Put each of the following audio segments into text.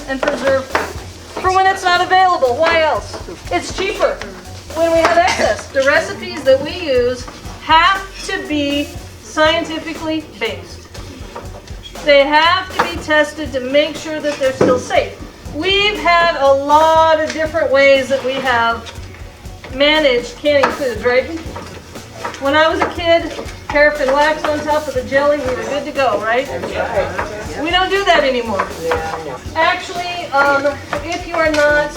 And preserve food for when it's not available. Why else? It's cheaper when we have excess. The recipes that we use have to be scientifically based. They have to be tested to make sure that they're still safe. We've had a lot of different ways that we have managed canning foods, right? When I was a kid, paraffin wax on top of the jelly, we were good to go, right? We don't do that anymore. Actually, if you are not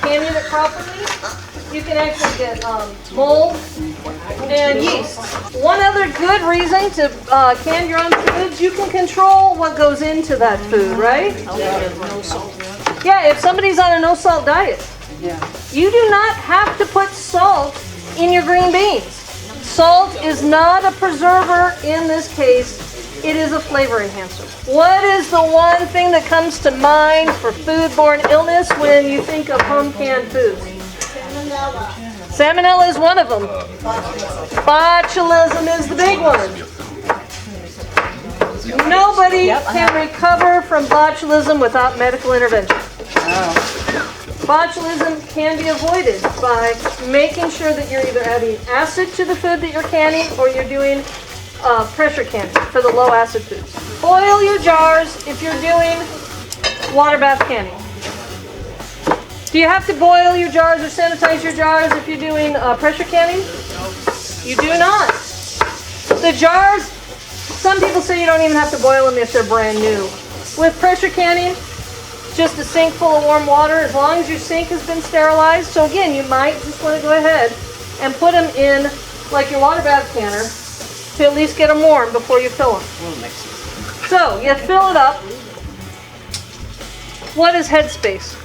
canning it properly, you can actually get mold and yeast. One other good reason to can your own foods, you can control what goes into that food, right? Yeah, if somebody's on a no-salt diet, you do not have to put salt in your green beans. Salt is not a preserver in this case. It is a flavor enhancer. What is the one thing that comes to mind for foodborne illness when you think of home canned foods? Salmonella. Salmonella is one of them. Botulism is the big one. Nobody can recover from botulism without medical intervention. Botulism can be avoided by making sure that you're either adding acid to the food that you're canning or you're doing pressure canning for the low acid foods. Boil your jars if you're doing water bath canning. Do you have to boil your jars or sanitize your jars if you're doing pressure canning? You do not. The jars, some people say you don't even have to boil them if they're brand new. With pressure canning, just a sink full of warm water, as long as your sink has been sterilized. So again, you might just want to go ahead and put them in like your water bath canner to at least get them warm before you fill them. So you fill it up. What is headspace?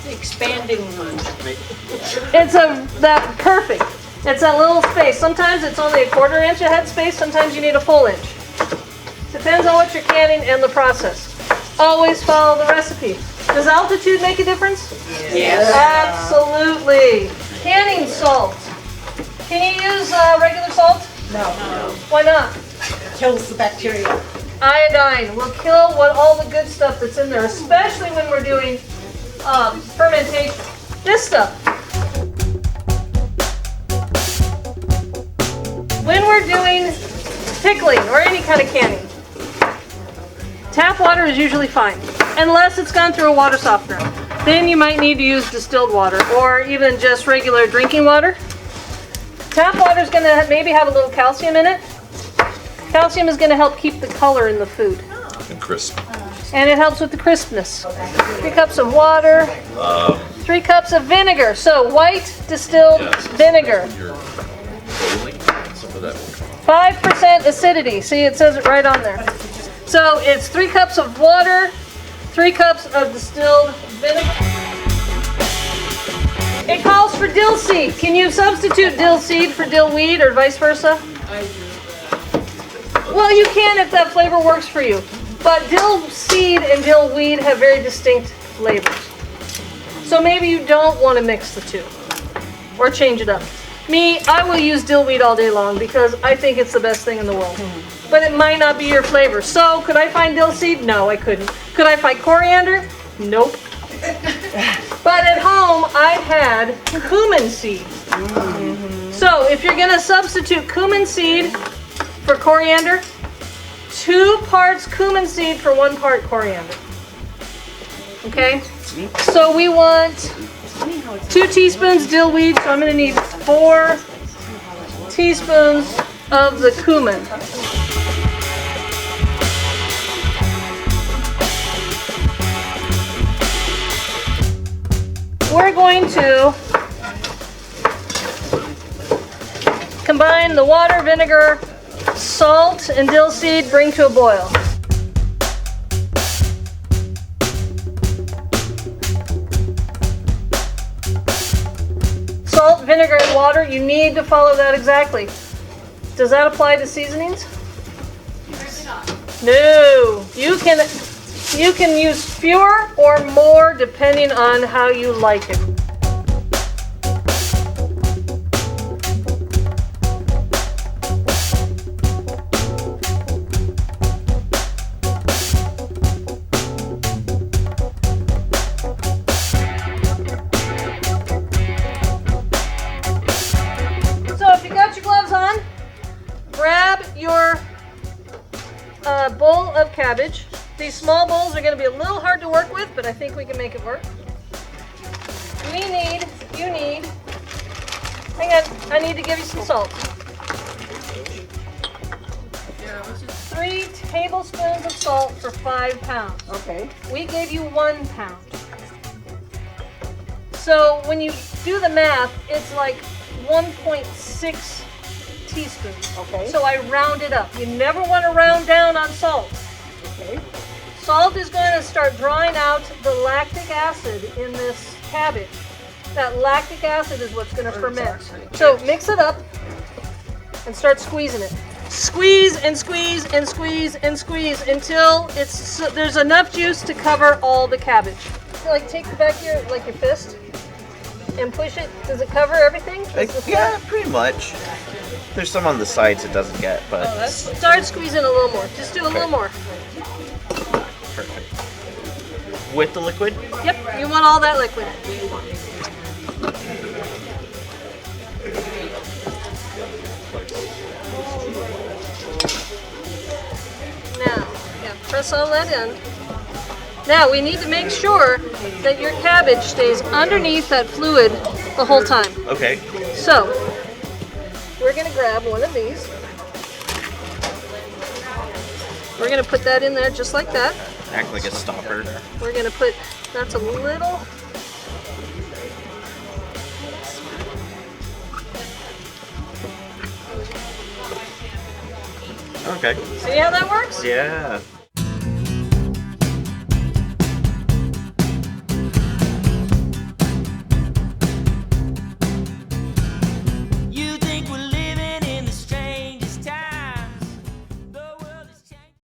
The expanding one. It's that perfect. It's that little space. Sometimes it's only a 1/4 inch of headspace. Sometimes you need a full inch. Depends on what you're canning and the process. Always follow the recipe. Does altitude make a difference? Yes. Absolutely. Canning salt. Can you use regular salt? No. Why not? It kills the bacteria. Iodine will kill all the good stuff that's in there, especially when we're doing fermentation. This stuff. When we're doing pickling or any kind of canning, tap water is usually fine, unless it's gone through a water softener. Then you might need to use distilled water or even just regular drinking water. Tap water is going to maybe have a little calcium in it. Calcium is going to help keep the color in the food. And crisp. And it helps with the crispness. 3 cups of water, 3 cups of vinegar. So white distilled vinegar. You're boiling some of that. 5% acidity. See, it says it right on there. So it's 3 cups of water, 3 cups of distilled vinegar. It calls for dill seed. Can you substitute dill seed for dill weed or vice versa? I do. Well, you can if that flavor works for you. But dill seed and dill weed have very distinct flavors. So maybe you don't want to mix the two or change it up. Me, I will use dill weed all day long because I think it's the best thing in the world. But it might not be your flavor. So could I find dill seed? No, I couldn't. Could I find coriander? Nope. But at home, I had cumin seed. So if you're going to substitute cumin seed for coriander, 2 parts cumin seed for 1 part coriander. Okay? So we want 2 teaspoons dill weed, so I'm going to need 4 teaspoons of the cumin. We're going to combine the water, vinegar, salt, and dill seed, bring to a boil. salt, vinegar, and water. You need to follow that exactly. Does that apply to seasonings? No. You can use fewer or more depending on how you like it. Grab your bowl of cabbage. These small bowls are going to be a little hard to work with, but I think we can make it work. You need, hang on, I need to give you some salt. 3 tablespoons of salt for 5 pounds. Okay. We gave you 1 pound. So when you do the math, it's like 1.6 teaspoons. Okay. So I round it up. You never want to round down on salt. Okay. Salt is going to start drawing out the lactic acid in this cabbage. That lactic acid is what's going to ferment. So mix it up and start squeezing it. Squeeze and squeeze and squeeze and squeeze until there's enough juice to cover all the cabbage. So like take the back of your fist and push it. Does it cover everything? Yeah, pretty much. There's some on the sides it doesn't get, but Start squeezing a little more. Just do a little more. perfect. With the liquid? Yep, you want all that liquid. Now, press all that in. Now we need to make sure that your cabbage stays underneath that fluid the whole time. Okay. So, we're going to grab one of these. We're going to put that in there just like that. Act like a stopper. We're going to put, that's a little. Okay. See how that works? Yeah.